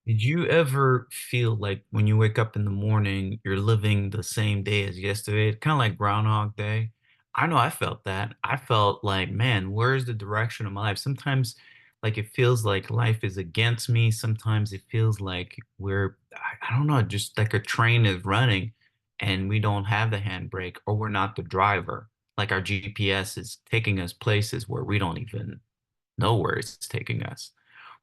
Did you ever feel like when you wake up in the morning, you're living the same day as yesterday? Kind of like Groundhog Day. I know I felt that. I felt like, man, where's the direction of my life? Sometimes, like, it feels like life is against me. Sometimes it feels like I don't know, just like a train is running and we don't have the handbrake or we're not the driver. Like our GPS is taking us places where we don't even know where it's taking us.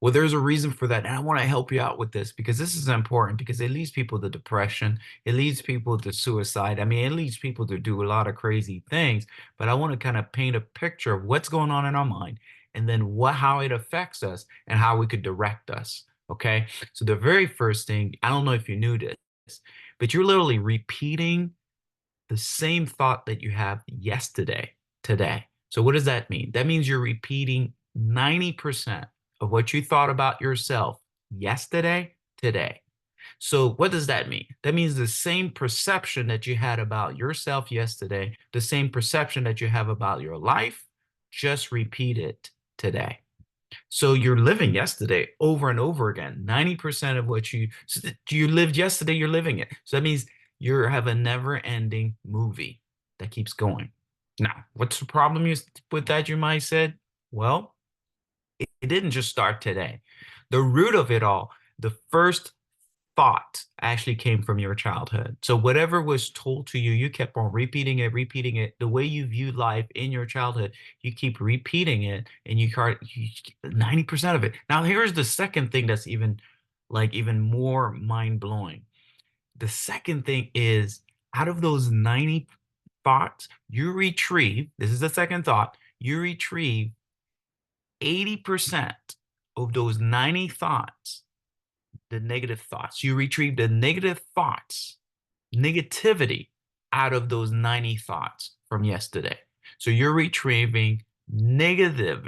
Well, there's a reason for that. And I want to help you out with this because this is important because it leads people to depression. It leads people to suicide. I mean, it leads people to do a lot of crazy things. But I want to kind of paint a picture of what's going on in our mind and then how it affects us and how we could direct us. Okay. So the very first thing, I don't know if you knew this, but you're literally repeating the same thought that you have yesterday, today. So what does that mean? That means you're repeating 90% of what you thought about yourself yesterday, today. So what does that mean? That means the same perception that you had about yourself yesterday, the same perception that you have about your life, just repeat it today. So you're living yesterday over and over again. 90% of what you lived yesterday, you're living it. So that means you have a never-ending movie that keeps going. Now, what's the problem with that, you might said? Well, it didn't just start today. The root of it all, the first thought actually came from your childhood. So whatever was told to you, you kept on repeating it, repeating it. The way you viewed life in your childhood, you keep repeating it, and 90% of it. Now here's the second thing that's even more mind-blowing. The second thing is out of those 90 thoughts, you retrieve, this is the second thought, you retrieve 80% of those 90 thoughts, the negative thoughts. You retrieve the negative thoughts, negativity out of those 90 thoughts from yesterday. So you're retrieving negative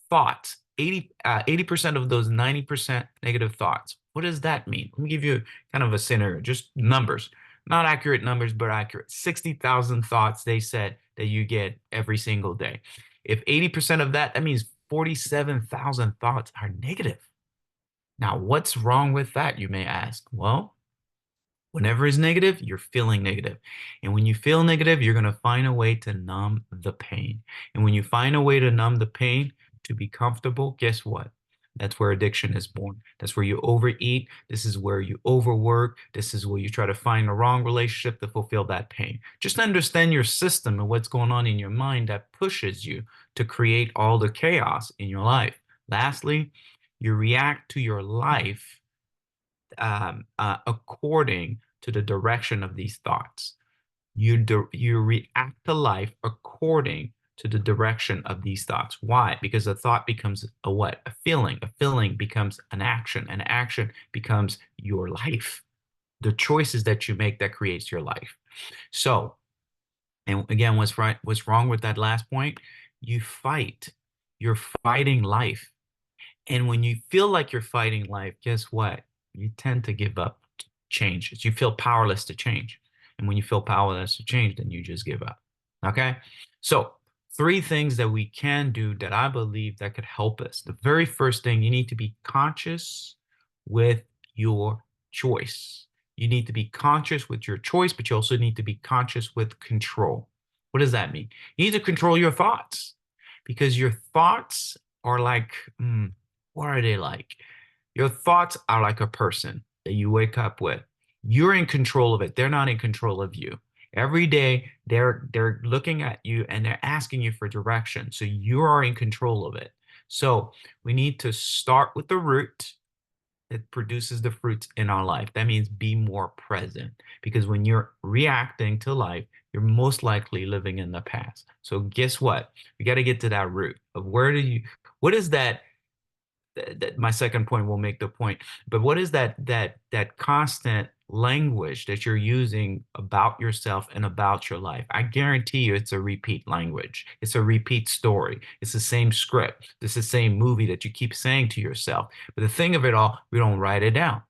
thoughts, 80% of those 90% negative thoughts. What does that mean? Let me give you kind of a scenario, just numbers, not accurate numbers, but accurate. 60,000 thoughts they said that you get every single day. If 80% of that, that means 47,000 thoughts are negative. Now, what's wrong with that, you may ask? Well, whenever it's negative, you're feeling negative. And when you feel negative, you're going to find a way to numb the pain. And when you find a way to numb the pain, to be comfortable, guess what? That's where addiction is born. That's where you overeat. This is where you overwork. This is where you try to find the wrong relationship to fulfill that pain. Just understand your system and what's going on in your mind that pushes you to create all the chaos in your life. Lastly, you react to your life according to the direction of these thoughts. You react to life according to the direction of these thoughts. Why? Because a thought becomes a what? A feeling. A feeling becomes an action. An action becomes your life. The choices that you make that creates your life. So, and again, what's wrong with that last point? You fight. You're fighting life. And when you feel like you're fighting life, guess what? You tend to give up changes. You feel powerless to change. And when you feel powerless to change, then you just give up. Okay? So, three things that we can do that I believe that could help us. The very first thing, you need to be conscious with your choice. You need to be conscious with your choice, but you also need to be conscious with control. What does that mean? You need to control your thoughts because your thoughts are like, what are they like? Your thoughts are like a person that you wake up with. You're in control of it. They're not in control of you. Every day they're looking at you and they're asking you for direction. So you are in control of it. So we need to start with the root that produces the fruits in our life. That means be more present because when you're reacting to life, you're most likely living in the past. So guess what? We got to get to that root of what is that my second point will make the point. But what is that constant language that you're using about yourself and about your life? I guarantee you it's a repeat language. It's a repeat story. It's the same script. It's the same movie that you keep saying to yourself. But the thing of it all, we don't write it down.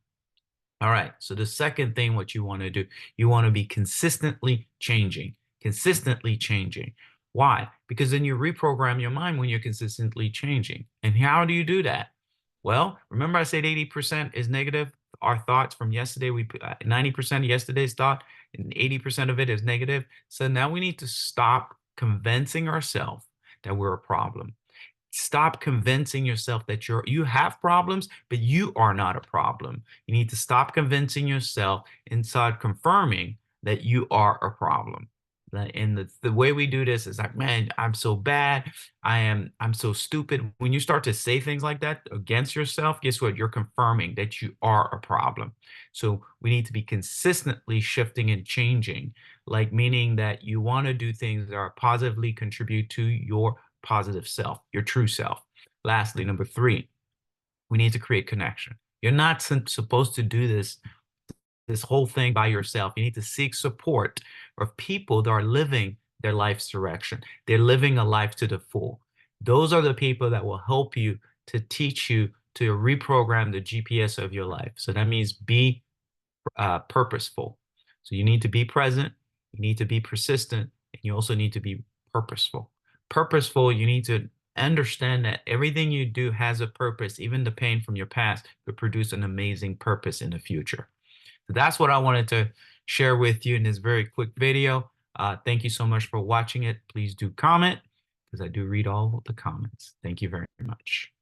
All right. So the second thing, what you want to do, you want to be consistently changing, consistently changing. Why? Because then you reprogram your mind when you're consistently changing. And how do you do that? Well, remember I said 80% is negative? Our thoughts from yesterday, 90% of yesterday's thought, and 80% of it is negative. So now we need to stop convincing ourselves that we're a problem. Stop convincing yourself that you have problems, but you are not a problem. You need to stop convincing yourself and start confirming that you are a problem. And the way we do this is like, man, I'm so bad. I'm so stupid. When you start to say things like that against yourself, guess what? You're confirming that you are a problem. So we need to be consistently shifting and changing, like meaning that you want to do things that are positively contribute to your positive self, your true self. Lastly, number three, we need to create connection. You're not supposed to do this whole thing by yourself. You need to seek support of people that are living their life's direction. They're living a life to the full. Those are the people that will help you to teach you to reprogram the GPS of your life. So that means be purposeful. So you need to be present, you need to be persistent, and you also need to be purposeful. Purposeful, you need to understand that everything you do has a purpose. Even the pain from your past could produce an amazing purpose in the future. So that's what I wanted to share with you in this very quick video. Thank you so much for watching it. Please do comment because I do read all the comments. Thank you very much.